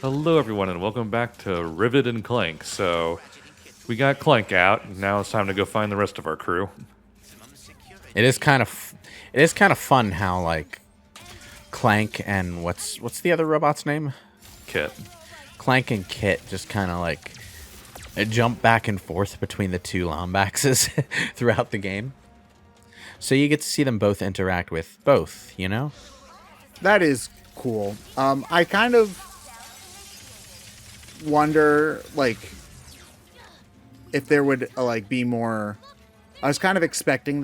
Hello, everyone, and welcome back to Rivet and Clank. So, we got Clank out, and now it's time to go find the rest of our crew. It is kind of it is kind of fun how like Clank and what's the other robot's name? Kit. Clank and Kit just kind of like jump back and forth between the two Lombaxes throughout the game. So you get to see them both interact with both, you know? That is cool. I kind of wonder, like, if there would be more. I was kind of expecting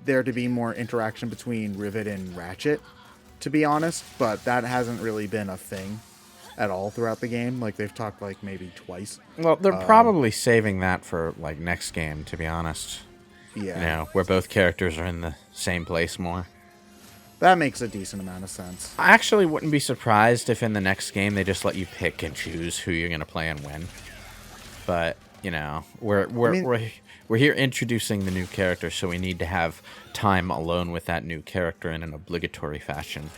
there to be more interaction between Rivet and Ratchet, to be honest, but that hasn't really been a thing at all throughout the game. Like they've talked like maybe twice. Well, they're probably saving that for like next game, to be honest. Yeah, You know, where both characters are in the same place more. that makes a decent amount of sense. I actually wouldn't be surprised if in the next game they just let you pick and choose who you're going to play and when. But, you know, we're here introducing the new character, so we need to have time alone with that new character in an obligatory fashion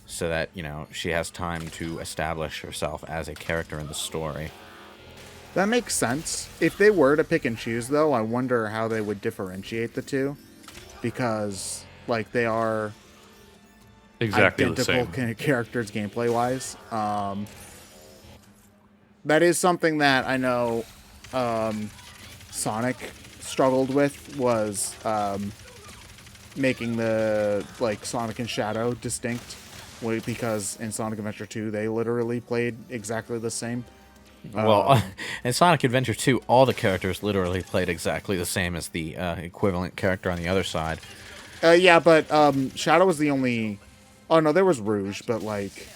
so that, you know, she has time to establish herself as a character in the story. That makes sense. If they were to pick and choose, though, I wonder how they would differentiate the two, because like they are Exactly the identical same. characters gameplay wise. That is something that I know Sonic struggled with, was making the like Sonic and Shadow distinct, because in Sonic Adventure 2 they literally played exactly the same. Well, in Sonic Adventure 2, all the characters literally played exactly the same as the equivalent character on the other side. Yeah, but Shadow was the only. Oh no, there was Rouge, but like,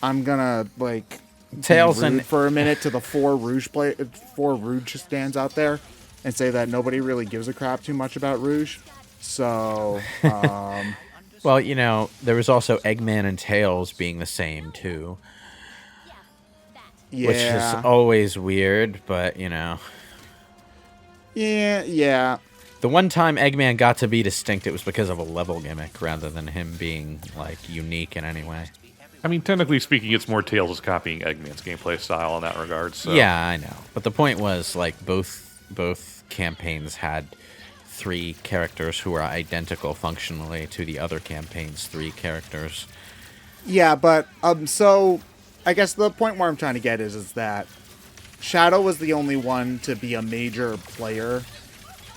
I'm gonna like Tails be rude and for a minute to the four Rouge stands out there, and say that nobody really gives a crap too much about Rouge. So, well, you know, there was also Eggman and Tails being the same too, which is yeah, always weird, but you know. yeah. The one time Eggman got to be distinct, it was because of a level gimmick rather than him being, like, unique in any way. I mean, technically speaking, it's more Tails is copying Eggman's gameplay style in that regard. So, Yeah, I know. But the point was, like, both campaigns had three characters who were identical functionally to the other campaign's three characters. Yeah, but so I guess the point where I'm trying to get is that Shadow was the only one to be a major player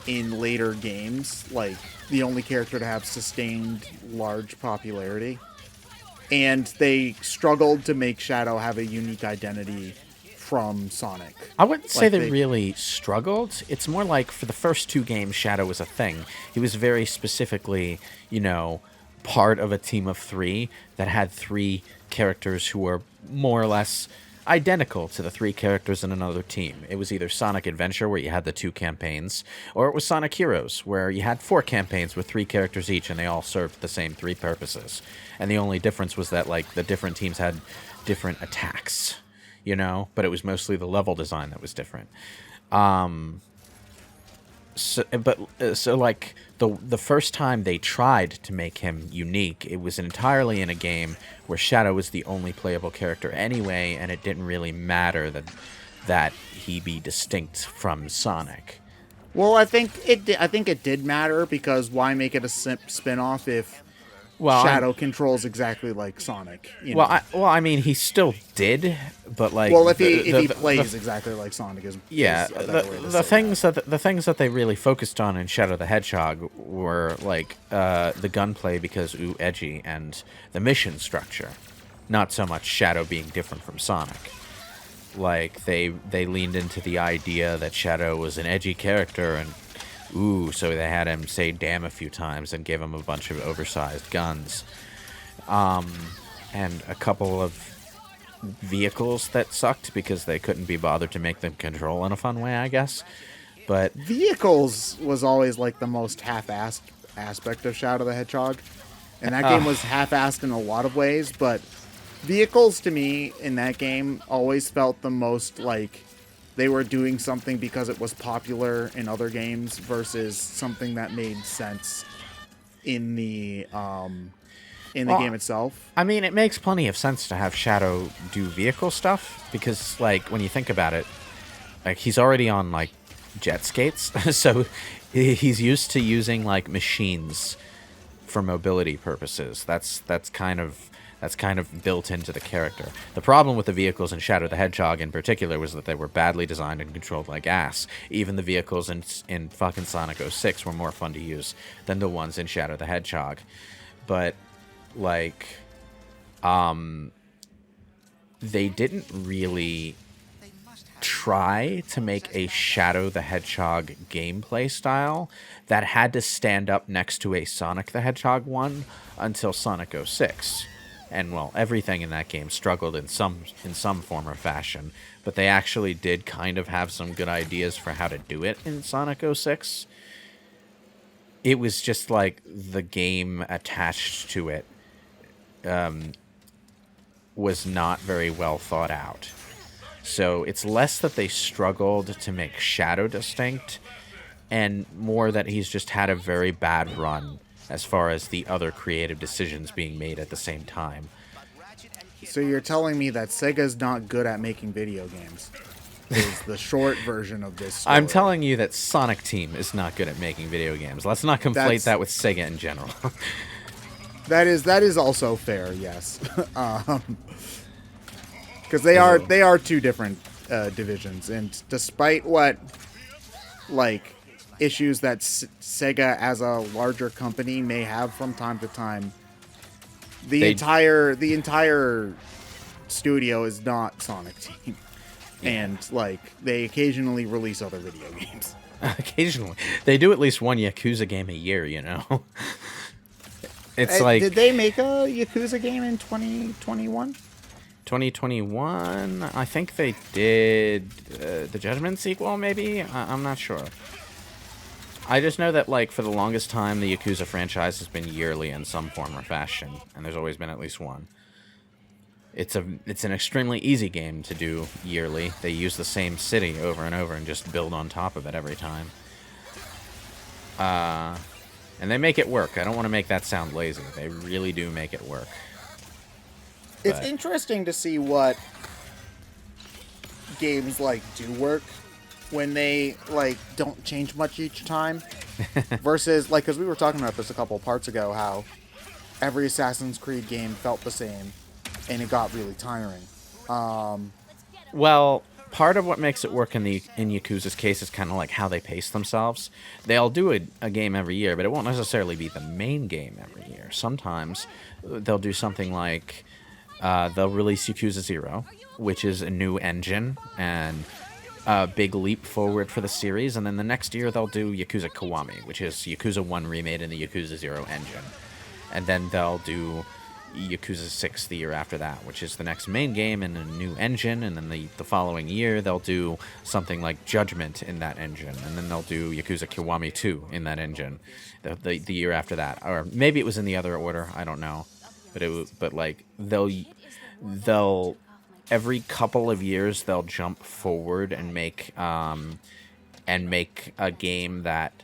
in later games, like the only character to have sustained large popularity. And they struggled to make Shadow have a unique identity from Sonic. I wouldn't say Like they really struggled. It's more like for the first two games, Shadow was a thing. He was very specifically, you know, part of a team of three that had three characters who were more or less identical to the three characters in another team. It was either Sonic Adventure, where you had the two campaigns, or it was Sonic Heroes, where you had four campaigns with three characters each, and they all served the same three purposes. And the only difference was that, like, the different teams had different attacks, you know, but it was mostly the level design that was different. So like the first time they tried to make him unique, it was entirely in a game where Shadow was the only playable character anyway, and it didn't really matter that he be distinct from Sonic. Well, I think it did matter, because why make it a spin-off if Well, Shadow controls exactly like Sonic? You know? I mean, he still did, but like, Well, if he plays exactly like Sonic, yeah, is a better way to the say things that. that the things that they really focused on in Shadow the Hedgehog were like the gunplay, because ooh, edgy, and the mission structure. Not so much Shadow being different from Sonic. Like they leaned into the idea that Shadow was an edgy character, and ooh, so they had him say damn a few times and gave him a bunch of oversized guns, and a couple of vehicles that sucked because they couldn't be bothered to make them control in a fun way, I guess. But Vehicles was always like the most half-assed aspect of Shadow the Hedgehog, and that game was half-assed in a lot of ways. But vehicles to me in that game always felt the most like they were doing something because it was popular in other games versus something that made sense in the in the game itself. I mean, it makes plenty of sense to have Shadow do vehicle stuff because, like, when you think about it, like he's already on like jet skates, so he's used to using like machines for mobility purposes. That's kind of built into the character. The problem with the vehicles in Shadow the Hedgehog in particular was that they were badly designed and controlled like ass. Even the vehicles in fucking Sonic 06 were more fun to use than the ones in Shadow the Hedgehog. But like they didn't really try to make a Shadow the Hedgehog gameplay style that had to stand up next to a Sonic the Hedgehog one until Sonic 06. And, well, everything in that game struggled in some form or fashion, but they actually did kind of have some good ideas for how to do it in Sonic 06. It was just like the game attached to it was not very well thought out. So it's less that they struggled to make Shadow distinct, and more that he's just had a very bad run as far as the other creative decisions being made at the same time. So you're telling me that Sega's not good at making video games? Is the short version of this story. I'm telling you that Sonic Team is not good at making video games. Let's not conflate that with Sega in general. That is also fair, yes. Because they are two different divisions, and despite what like issues that Sega as a larger company may have from time to time, the entire studio is not Sonic Team. Yeah. And like they occasionally release other video games. Occasionally. They do at least one Yakuza game a year, you know. It's like, did they make a Yakuza game in 2021? 2021, I think they did the Judgment sequel, maybe? I'm not sure. I just know that, like, for the longest time, the Yakuza franchise has been yearly in some form or fashion, and there's always been at least one. It's an extremely easy game to do yearly. They use the same city over and over and just build on top of it every time. And they make it work. I don't want to make that sound lazy. They really do make it work. It's interesting to see what games like do work when they like don't change much each time versus like, because we were talking about this a couple parts ago, how every Assassin's Creed game felt the same and it got really tiring. Well, part of what makes it work in Yakuza's case is kind of like how they pace themselves. They'll do a game every year, but it won't necessarily be the main game every year. Sometimes they'll do something like they'll release Yakuza 0, which is a new engine and a big leap forward for the series, and then the next year they'll do Yakuza Kiwami, which is Yakuza 1 remade in the Yakuza 0 engine. And then they'll do Yakuza 6 the year after that, which is the next main game in a new engine, and then the following year they'll do something like Judgment in that engine, and then they'll do Yakuza Kiwami 2 in that engine the year after that. Or maybe it was in the other order, I don't know. But like they'll every couple of years they'll jump forward and make a game that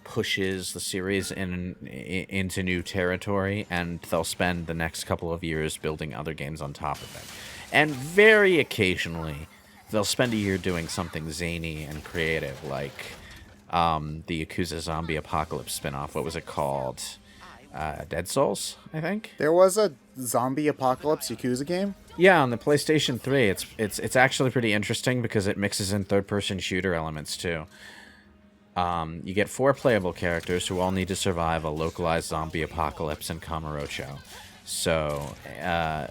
pushes the series into new territory, and they'll spend the next couple of years building other games on top of it. And very occasionally, they'll spend a year doing something zany and creative, like the Yakuza Zombie Apocalypse spinoff. What was it called? Dead Souls, I think. There was a Zombie Apocalypse Yakuza game? Yeah, on the PlayStation 3. It's actually pretty interesting because it mixes in third-person shooter elements, too. You get 4 playable characters who all need to survive a localized zombie apocalypse in Kamurocho. So,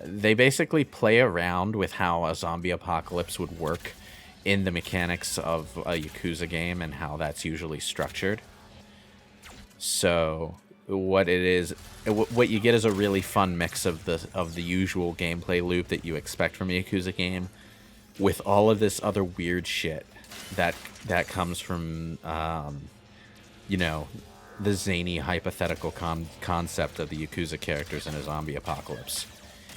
they basically play around with how a zombie apocalypse would work in the mechanics of a Yakuza game and how that's usually structured. So, what you get is a really fun mix of the usual gameplay loop that you expect from a Yakuza game with all of this other weird shit that comes from, the zany hypothetical concept of the Yakuza characters in a zombie apocalypse.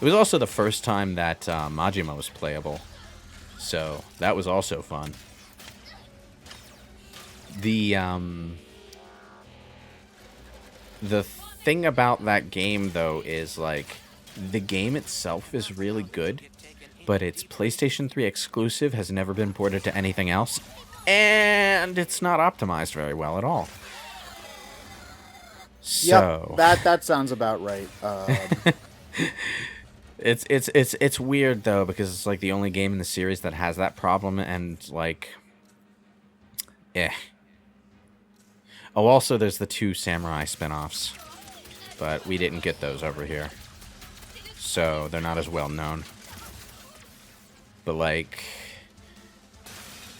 It was also the first time that Majima was playable, so that was also fun. The thing about that game, though, is like the game itself is really good, but it's PlayStation 3 exclusive, has never been ported to anything else, and it's not optimized very well at all. So Yep, that sounds about right. it's weird though, because it's like the only game in the series that has that problem, and like, Oh, also there's the 2 Samurai spin-offs, but we didn't get those over here, so they're not as well known. But like,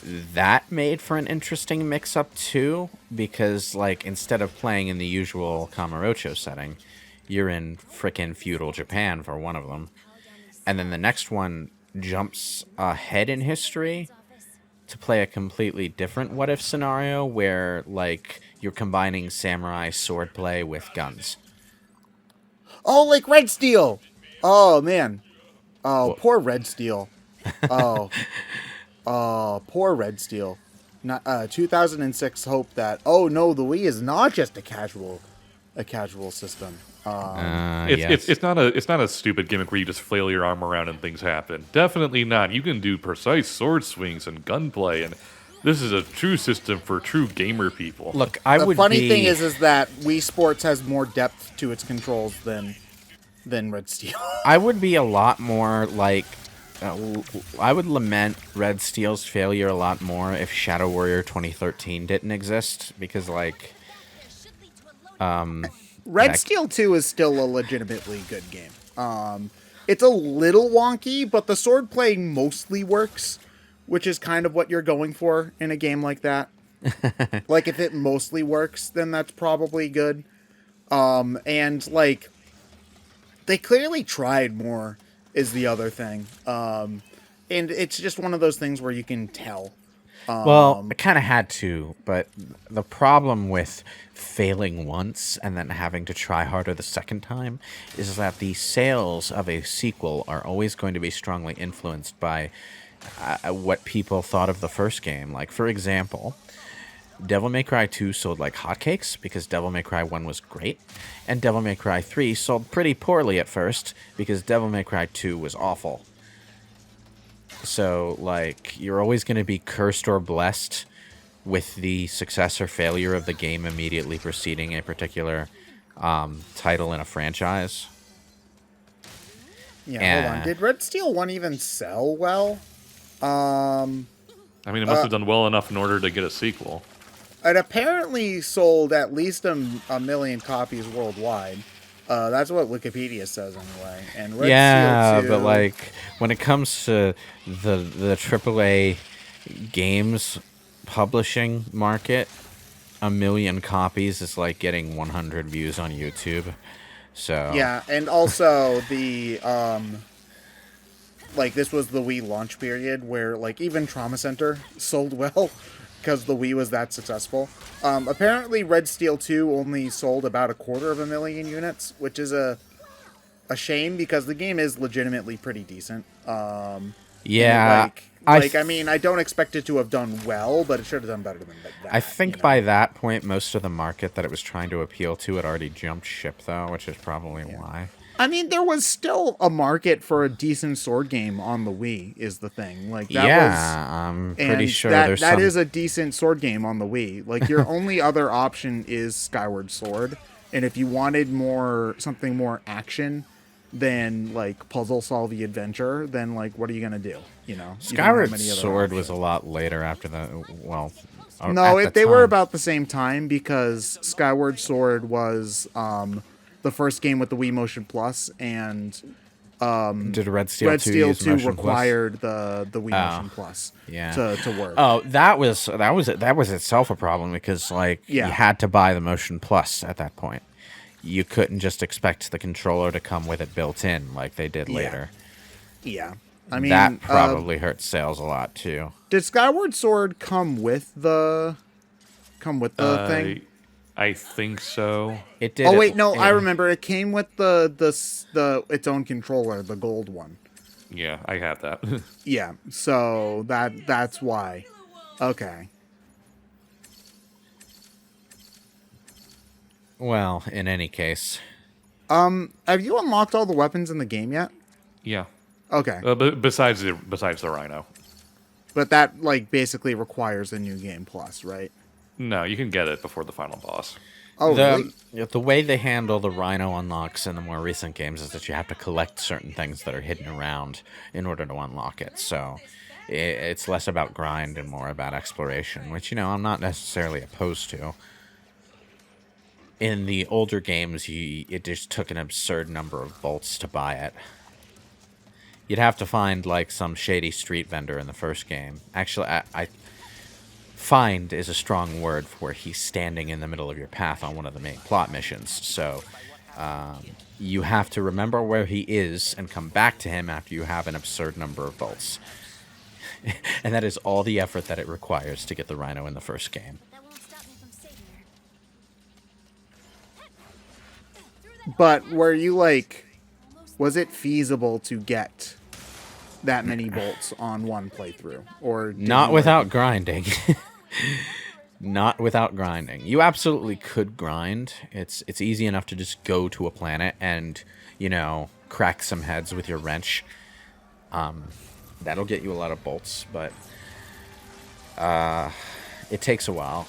that made for an interesting mix-up too, because like instead of playing in the usual Kamurocho setting, you're in frickin' feudal Japan for one of them, and then the next one jumps ahead in history to play a completely different what-if scenario where like you're combining samurai swordplay with guns. Oh, like Red Steel. Oh man. Oh, Well- poor Red Steel. Oh. Oh, poor Red Steel. Not 2006 hope that oh no, the Wii is not just a casual system. Yes. It's not a stupid gimmick where you just flail your arm around and things happen. Definitely not. You can do precise sword swings and gunplay, and this is a true system for true gamer people. Look, I The would funny be... thing is that Wii Sports has more depth to its controls than Red Steel. I would be a lot more like... I would lament Red Steel's failure a lot more if Shadow Warrior 2013 didn't exist, because, like... Red Steel 2 is still a legitimately good game. It's a little wonky, but the sword play mostly works, which is kind of what you're going for in a game like that. Like, if it mostly works, then that's probably good. And, like, they clearly tried more, is the other thing. And it's just one of those things where you can tell. Well, I kind of had to, but the problem with failing once and then having to try harder the second time is that the sales of a sequel are always going to be strongly influenced by what people thought of the first game. Like, for example, Devil May Cry 2 sold like hotcakes because Devil May Cry 1 was great, and Devil May Cry 3 sold pretty poorly at first because Devil May Cry 2 was awful. So, like, you're always going to be cursed or blessed with the success or failure of the game immediately preceding a particular title in a franchise. Yeah, hold on. Did Red Steel 1 even sell well? I mean, it must have done well enough in order to get a sequel. It apparently sold at least a million copies worldwide. That's what Wikipedia says anyway. And Red Steel 2, but like when it comes to the AAA games publishing market, a million copies is like getting 100 views on YouTube. So yeah, and also the like this was the Wii launch period where like even Trauma Center sold well because the Wii was that successful. Apparently Red Steel 2 only sold about 250,000 units, which is a shame because the game is legitimately pretty decent. yeah, I mean, I don't expect it to have done well, but it should have done better than that. I think by that point, most of the market that it was trying to appeal to had already jumped ship, though, which is probably why. I mean, there was still a market for a decent sword game on the Wii, is the thing. Like that I'm pretty sure that there's is a decent sword game on the Wii. Like your only other option is Skyward Sword, and if you wanted something more action than like puzzle solving adventure, then like what are you gonna do? You know, Skyward Sword was a lot later after that. Well, no, they were about the same time because Skyward Sword was the first game with the Wii Motion Plus, and did Red Steel 2 required the Wii Motion Plus to work. Oh, that was itself a problem because like you had to buy the Motion Plus at that point. You couldn't just expect the controller to come with it built in like they did later. Yeah. I mean, that probably hurt sales a lot too. Did Skyward Sword come with the thing? I think so. It did. Oh wait, no, I remember. It came with the its own controller, the gold one. Yeah, I have that. Yeah, so that's why. Okay. Well, in any case. Have you unlocked all the weapons in the game yet? Yeah. Okay. Besides the Rhino. But that, like, basically requires a new game plus, right? No, you can get it before the final boss. Oh, really? The way they handle the Rhino unlocks in the more recent games is that you have to collect certain things that are hidden around in order to unlock it. So it's less about grind and more about exploration, which, I'm not necessarily opposed to. In the older games, it just took an absurd number of bolts to buy it. You'd have to find, like, some shady street vendor in the first game. Actually, I find is a strong word for he's standing in the middle of your path on one of the main plot missions. So you have to remember where he is and come back to him after you have an absurd number of bolts. And that is all the effort that it requires to get the Rhino in the first game. But were you, like... Was it feasible to get that many bolts on one playthrough? Or not without grinding. Not without grinding. You absolutely could grind. It's easy enough to just go to a planet and, crack some heads with your wrench. That'll get you a lot of bolts, but it takes a while.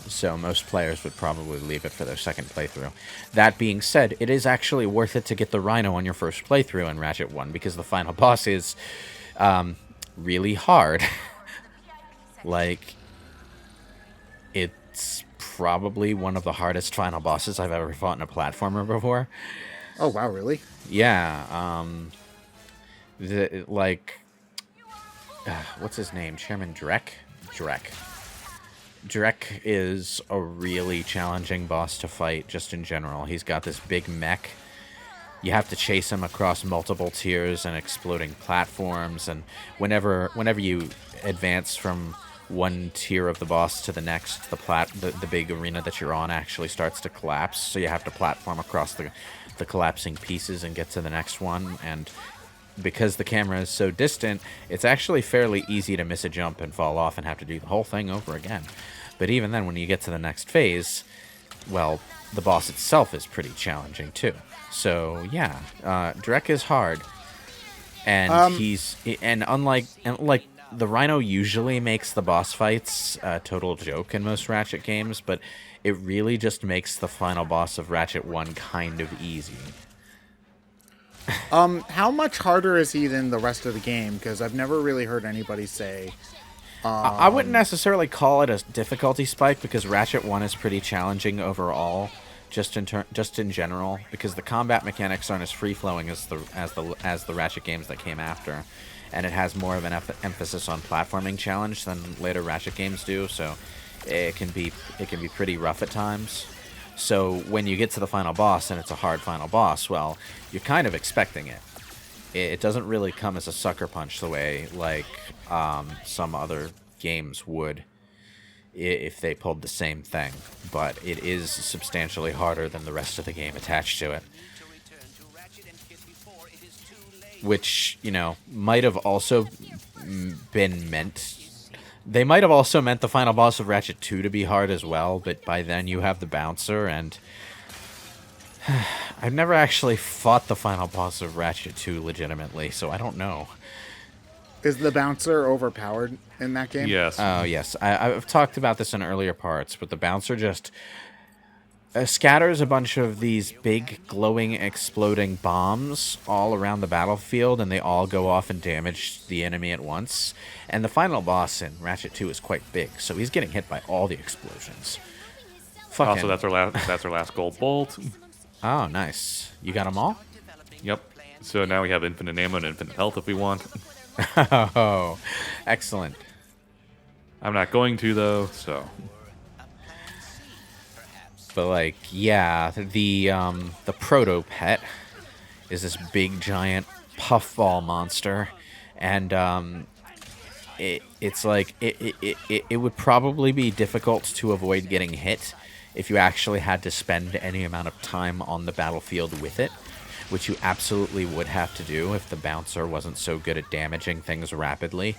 So most players would probably leave it for their second playthrough. That being said, it is actually worth it to get the Rhino on your first playthrough in Ratchet 1 because the final boss is really hard. Like, it's probably one of the hardest final bosses I've ever fought in a platformer before. Oh, wow, really? Yeah. What's his name? Chairman Drek? Drek is a really challenging boss to fight, just in general. He's got this big mech. You have to chase him across multiple tiers and exploding platforms, and whenever you advance from one tier of the boss to the next, the big arena that you're on actually starts to collapse, so you have to platform across the collapsing pieces and get to the next one, and because the camera is so distant, it's actually fairly easy to miss a jump and fall off and have to do the whole thing over again. But even then, when you get to the next phase, well, the boss itself is pretty challenging too. So yeah, Drek is hard, and unlike the Rhino usually makes the boss fights a total joke in most Ratchet games, but it really just makes the final boss of Ratchet 1 kind of easy. How much harder is he than the rest of the game? Because I've never really heard anybody say... I wouldn't necessarily call it a difficulty spike because Ratchet 1 is pretty challenging overall, just in general, because the combat mechanics aren't as free-flowing as the Ratchet games that came after, and it has more of an emphasis on platforming challenge than later Ratchet games do, so it can be pretty rough at times. So when you get to the final boss and it's a hard final boss, well, you're kind of expecting it. It doesn't really come as a sucker punch the way like some other games would if they pulled the same thing, but it is substantially harder than the rest of the game attached to it. Which, might have also been meant... They might have also meant the final boss of Ratchet 2 to be hard as well, but by then you have the bouncer, and... I've never actually fought the final boss of Ratchet 2 legitimately, so I don't know. Is the bouncer overpowered in that game? Yes. Oh, yes. I've talked about this in earlier parts, but the bouncer just scatters a bunch of these big, glowing, exploding bombs all around the battlefield, and they all go off and damage the enemy at once. And the final boss in Ratchet 2 is quite big, so he's getting hit by all the explosions. Also, that's our last gold bolt. Oh, nice. You got them all? Yep. So now we have infinite ammo and infinite health if we want. Oh, excellent. I'm not going to, though, so... But, yeah, the proto-pet is this big, giant puffball monster, and it would probably be difficult to avoid getting hit if you actually had to spend any amount of time on the battlefield with it, which you absolutely would have to do if the bouncer wasn't so good at damaging things rapidly.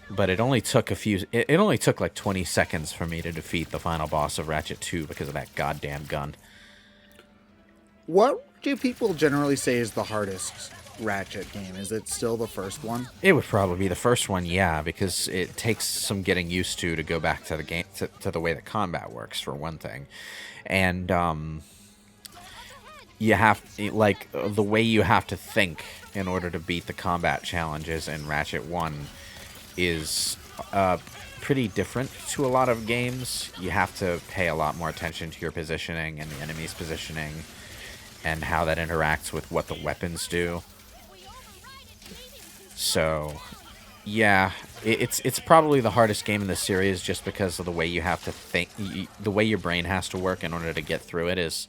But it only took it only took like 20 seconds for me to defeat the final boss of Ratchet 2 because of that goddamn gun. What do people generally say is the hardest Ratchet game? Is it still the first one? It would probably be the first one, yeah, because it takes some getting used to go back to the game to the way that combat works for one thing, and you have like the way you have to think in order to beat the combat challenges in Ratchet 1 is pretty different to a lot of games. You have to pay a lot more attention to your positioning and the enemy's positioning and how that interacts with what the weapons do. So, yeah, it's probably the hardest game in the series just because of the way you have to think, the way your brain has to work in order to get through it is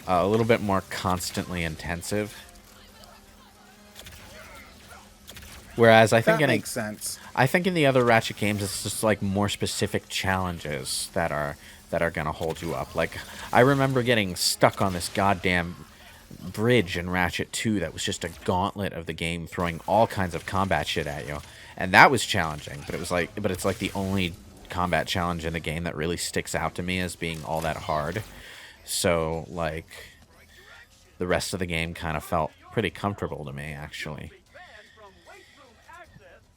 a little bit more constantly intensive. Whereas I think That makes sense. I think in the other Ratchet games, it's just like more specific challenges that are gonna hold you up. Like I remember getting stuck on this goddamn bridge in Ratchet 2 that was just a gauntlet of the game, throwing all kinds of combat shit at you, and that was challenging. But it's like the only combat challenge in the game that really sticks out to me as being all that hard. So like the rest of the game kind of felt pretty comfortable to me, actually.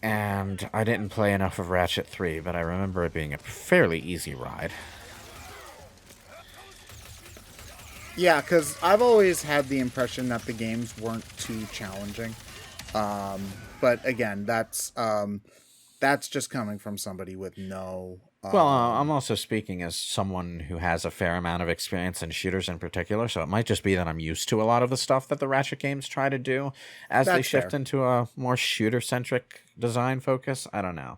And I didn't play enough of Ratchet 3, but I remember it being a fairly easy ride. Yeah, because I've always had the impression that the games weren't too challenging. But again, that's just coming from somebody with no... Well, I'm also speaking as someone who has a fair amount of experience in shooters in particular, so it might just be that I'm used to a lot of the stuff that the Ratchet games try to do as they shift into a more shooter-centric design focus. I don't know.